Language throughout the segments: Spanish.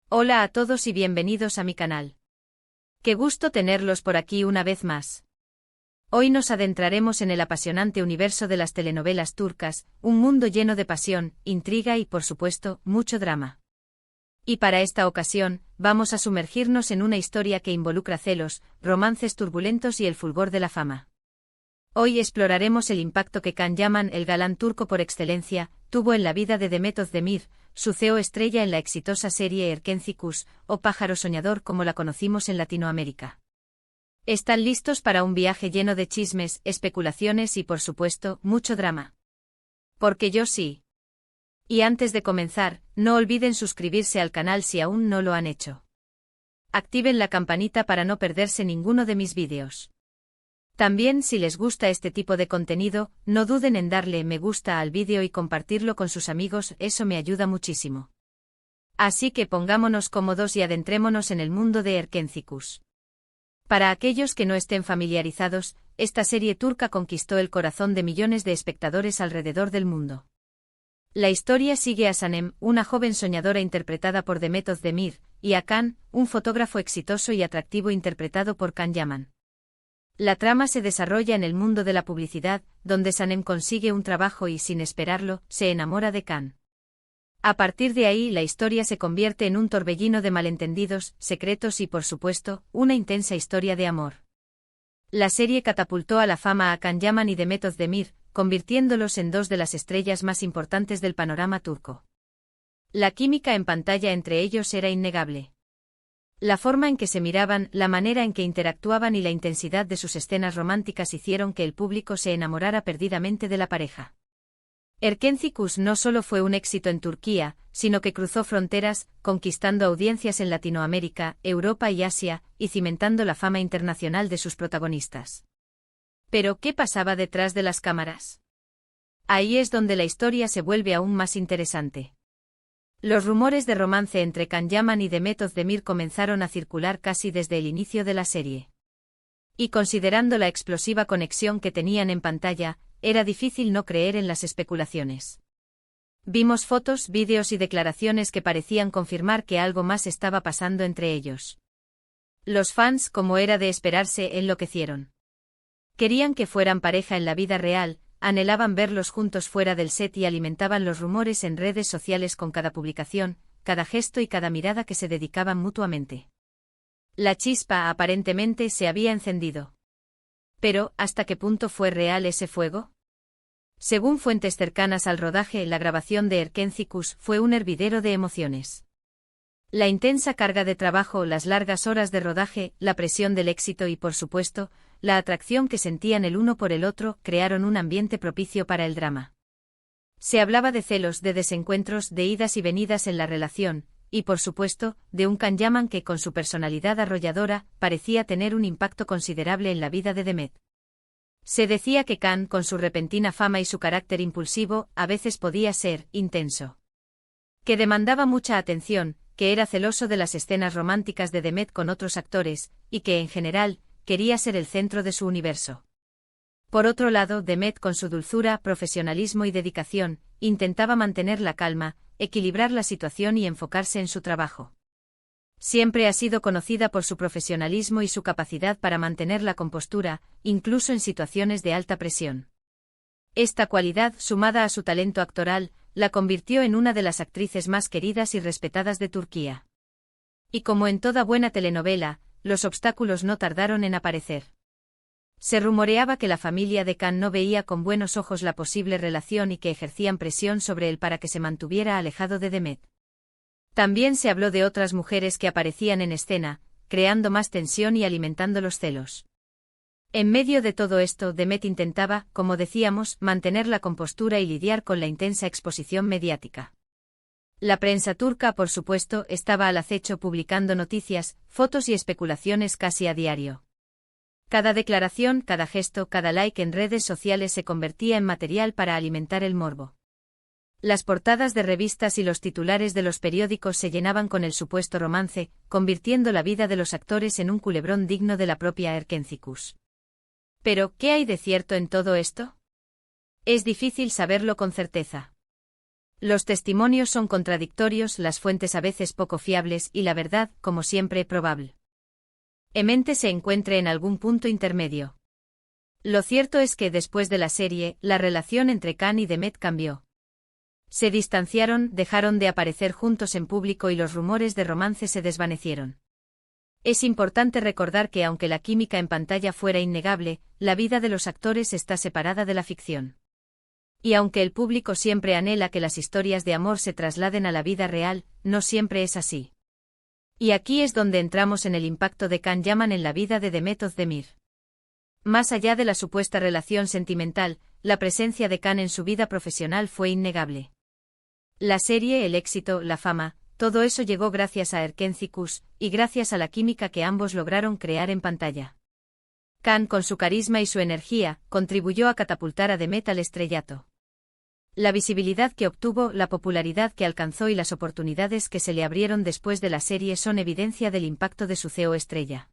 Hola a todos y bienvenidos a mi canal. Qué gusto tenerlos por aquí una vez más. Hoy nos adentraremos en el apasionante universo de las telenovelas turcas, un mundo lleno de pasión, intriga y, por supuesto, mucho drama. Y para esta ocasión, vamos a sumergirnos en una historia que involucra celos, romances turbulentos y el fulgor de la fama. Hoy exploraremos el impacto que Can Yaman, el galán turco por excelencia, tuvo en la vida de Demet Özdemir, su CEO estrella en la exitosa serie Erkenci Kuş, o Pájaro Soñador como la conocimos en Latinoamérica. ¿Están listos para un viaje lleno de chismes, especulaciones y, por supuesto, mucho drama? Porque yo sí. Y antes de comenzar, no olviden suscribirse al canal si aún no lo han hecho. Activen la campanita para no perderse ninguno de mis vídeos. También, si les gusta este tipo de contenido, no duden en darle me gusta al vídeo y compartirlo con sus amigos, eso me ayuda muchísimo. Así que pongámonos cómodos y adentrémonos en el mundo de Erkenci Kuş. Para aquellos que no estén familiarizados, esta serie turca conquistó el corazón de millones de espectadores alrededor del mundo. La historia sigue a Sanem, una joven soñadora interpretada por Demet Özdemir, y a Can, un fotógrafo exitoso y atractivo interpretado por Can Yaman. La trama se desarrolla en el mundo de la publicidad, donde Sanem consigue un trabajo y, sin esperarlo, se enamora de Can. A partir de ahí la historia se convierte en un torbellino de malentendidos, secretos y, por supuesto, una intensa historia de amor. La serie catapultó a la fama a Can Yaman y Demet Özdemir, convirtiéndolos en dos de las estrellas más importantes del panorama turco. La química en pantalla entre ellos era innegable. La forma en que se miraban, la manera en que interactuaban y la intensidad de sus escenas románticas hicieron que el público se enamorara perdidamente de la pareja. Erkenci Kuş no solo fue un éxito en Turquía, sino que cruzó fronteras, conquistando audiencias en Latinoamérica, Europa y Asia, y cimentando la fama internacional de sus protagonistas. Pero, ¿qué pasaba detrás de las cámaras? Ahí es donde la historia se vuelve aún más interesante. Los rumores de romance entre Can Yaman y Demet Özdemir comenzaron a circular casi desde el inicio de la serie. Y considerando la explosiva conexión que tenían en pantalla, era difícil no creer en las especulaciones. Vimos fotos, vídeos y declaraciones que parecían confirmar que algo más estaba pasando entre ellos. Los fans, como era de esperarse, enloquecieron. Querían que fueran pareja en la vida real, anhelaban verlos juntos fuera del set y alimentaban los rumores en redes sociales con cada publicación, cada gesto y cada mirada que se dedicaban mutuamente. La chispa aparentemente se había encendido. Pero, ¿hasta qué punto fue real ese fuego? Según fuentes cercanas al rodaje, la grabación de Erkenci Kuş fue un hervidero de emociones. La intensa carga de trabajo, las largas horas de rodaje, la presión del éxito y, por supuesto, la atracción que sentían el uno por el otro crearon un ambiente propicio para el drama. Se hablaba de celos, de desencuentros, de idas y venidas en la relación, y por supuesto, de un Can Yaman que con su personalidad arrolladora parecía tener un impacto considerable en la vida de Demet. Se decía que Can, con su repentina fama y su carácter impulsivo, a veces podía ser intenso. Que demandaba mucha atención, que era celoso de las escenas románticas de Demet con otros actores, y que, en general, quería ser el centro de su universo. Por otro lado, Demet, con su dulzura, profesionalismo y dedicación, intentaba mantener la calma, equilibrar la situación y enfocarse en su trabajo. Siempre ha sido conocida por su profesionalismo y su capacidad para mantener la compostura, incluso en situaciones de alta presión. Esta cualidad, sumada a su talento actoral, la convirtió en una de las actrices más queridas y respetadas de Turquía. Y como en toda buena telenovela, los obstáculos no tardaron en aparecer. Se rumoreaba que la familia de Can no veía con buenos ojos la posible relación y que ejercían presión sobre él para que se mantuviera alejado de Demet. También se habló de otras mujeres que aparecían en escena, creando más tensión y alimentando los celos. En medio de todo esto, Demet intentaba, como decíamos, mantener la compostura y lidiar con la intensa exposición mediática. La prensa turca, por supuesto, estaba al acecho publicando noticias, fotos y especulaciones casi a diario. Cada declaración, cada gesto, cada like en redes sociales se convertía en material para alimentar el morbo. Las portadas de revistas y los titulares de los periódicos se llenaban con el supuesto romance, convirtiendo la vida de los actores en un culebrón digno de la propia Erkenci Kuş. Pero, ¿qué hay de cierto en todo esto? Es difícil saberlo con certeza. Los testimonios son contradictorios, las fuentes a veces poco fiables y la verdad, como siempre, probable. Mente se encuentre en algún punto intermedio. Lo cierto es que después de la serie, la relación entre Khan y Demet cambió. Se distanciaron, dejaron de aparecer juntos en público y los rumores de romance se desvanecieron. Es importante recordar que aunque la química en pantalla fuera innegable, la vida de los actores está separada de la ficción. Y aunque el público siempre anhela que las historias de amor se trasladen a la vida real, no siempre es así. Y aquí es donde entramos en el impacto de Can Yaman en la vida de Demet Özdemir. Más allá de la supuesta relación sentimental, la presencia de Can en su vida profesional fue innegable. La serie, el éxito, la fama, todo eso llegó gracias a Erken Cikus, y gracias a la química que ambos lograron crear en pantalla. Can, con su carisma y su energía, contribuyó a catapultar a Demet al estrellato. La visibilidad que obtuvo, la popularidad que alcanzó y las oportunidades que se le abrieron después de la serie son evidencia del impacto de su CEO estrella.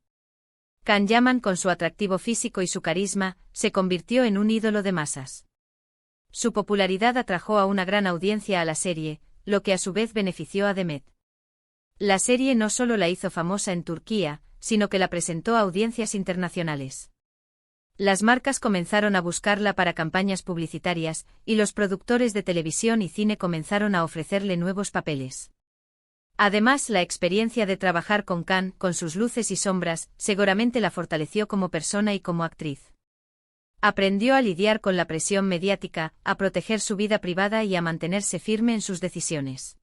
Can Yaman, con su atractivo físico y su carisma, se convirtió en un ídolo de masas. Su popularidad atrajo a una gran audiencia a la serie, lo que a su vez benefició a Demet. La serie no solo la hizo famosa en Turquía, sino que la presentó a audiencias internacionales. Las marcas comenzaron a buscarla para campañas publicitarias, y los productores de televisión y cine comenzaron a ofrecerle nuevos papeles. Además, la experiencia de trabajar con Can, con sus luces y sombras, seguramente la fortaleció como persona y como actriz. Aprendió a lidiar con la presión mediática, a proteger su vida privada y a mantenerse firme en sus decisiones.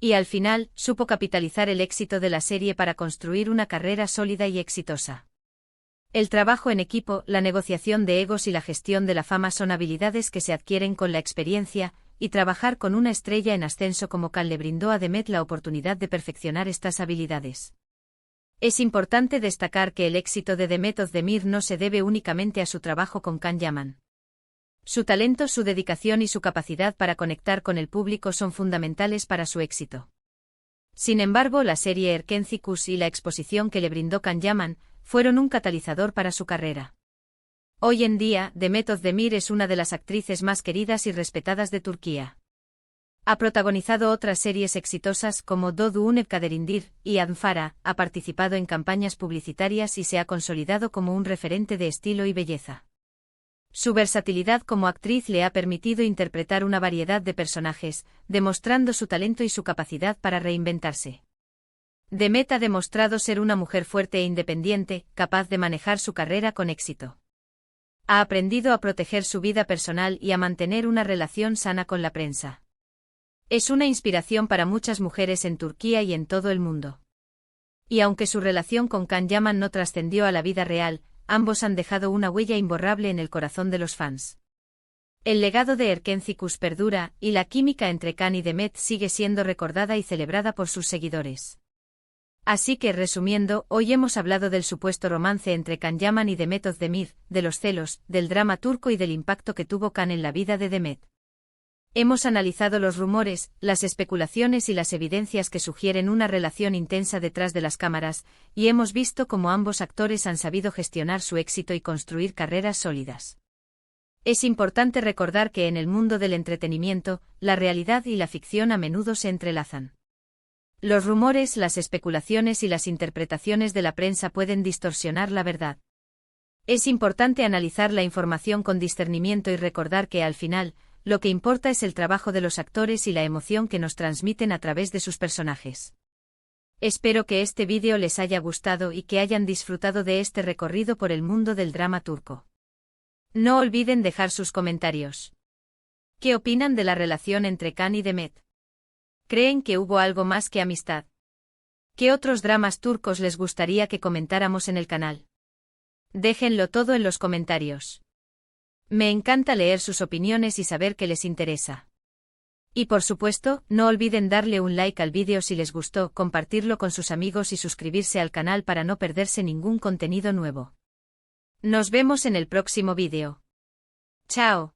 Y al final, supo capitalizar el éxito de la serie para construir una carrera sólida y exitosa. El trabajo en equipo, la negociación de egos y la gestión de la fama son habilidades que se adquieren con la experiencia, y trabajar con una estrella en ascenso como Can le brindó a Demet la oportunidad de perfeccionar estas habilidades. Es importante destacar que el éxito de Demet Özdemir no se debe únicamente a su trabajo con Can Yaman. Su talento, su dedicación y su capacidad para conectar con el público son fundamentales para su éxito. Sin embargo, la serie Erken Cikus y la exposición que le brindó Can Yaman fueron un catalizador para su carrera. Hoy en día, Demet Özdemir es una de las actrices más queridas y respetadas de Turquía. Ha protagonizado otras series exitosas como Doğduğun Kaderindir y Anfara, ha participado en campañas publicitarias y se ha consolidado como un referente de estilo y belleza. Su versatilidad como actriz le ha permitido interpretar una variedad de personajes, demostrando su talento y su capacidad para reinventarse. Demet ha demostrado ser una mujer fuerte e independiente, capaz de manejar su carrera con éxito. Ha aprendido a proteger su vida personal y a mantener una relación sana con la prensa. Es una inspiración para muchas mujeres en Turquía y en todo el mundo. Y aunque su relación con Can Yaman no trascendió a la vida real, ambos han dejado una huella imborrable en el corazón de los fans. El legado de Erken Cikus perdura, y la química entre Can y Demet sigue siendo recordada y celebrada por sus seguidores. Así que, resumiendo, hoy hemos hablado del supuesto romance entre Can Yaman y Demet Özdemir, de los celos, del drama turco y del impacto que tuvo Can en la vida de Demet. Hemos analizado los rumores, las especulaciones y las evidencias que sugieren una relación intensa detrás de las cámaras, y hemos visto cómo ambos actores han sabido gestionar su éxito y construir carreras sólidas. Es importante recordar que en el mundo del entretenimiento, la realidad y la ficción a menudo se entrelazan. Los rumores, las especulaciones y las interpretaciones de la prensa pueden distorsionar la verdad. Es importante analizar la información con discernimiento y recordar que al final, lo que importa es el trabajo de los actores y la emoción que nos transmiten a través de sus personajes. Espero que este vídeo les haya gustado y que hayan disfrutado de este recorrido por el mundo del drama turco. No olviden dejar sus comentarios. ¿Qué opinan de la relación entre Can y Demet? ¿Creen que hubo algo más que amistad? ¿Qué otros dramas turcos les gustaría que comentáramos en el canal? Déjenlo todo en los comentarios. Me encanta leer sus opiniones y saber qué les interesa. Y por supuesto, no olviden darle un like al vídeo si les gustó, compartirlo con sus amigos y suscribirse al canal para no perderse ningún contenido nuevo. Nos vemos en el próximo vídeo. Chao.